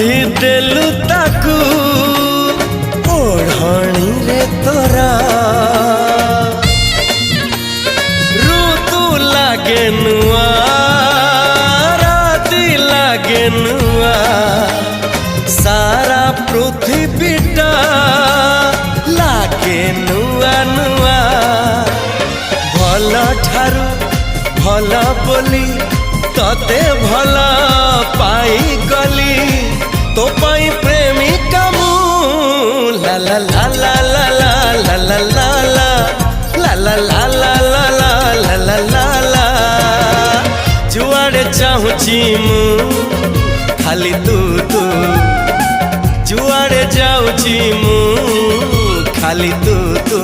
बांधी देलु ताकू ओढ़णी रे तोरा ऋतु लागे नुआ राति लागे नुआ सारा पृथ्वीटा लागे नुआ नुआ भल ठारू भल बोली तते भल पाई गली तो पाई प्रेमिका मु ला ला ला ला ला ला ला ला ला ला ला ला ला ला ला ला ला जुआड़े चाहूची मु खाली तू तू जुआड़े जाऊची मु खाली तू तू।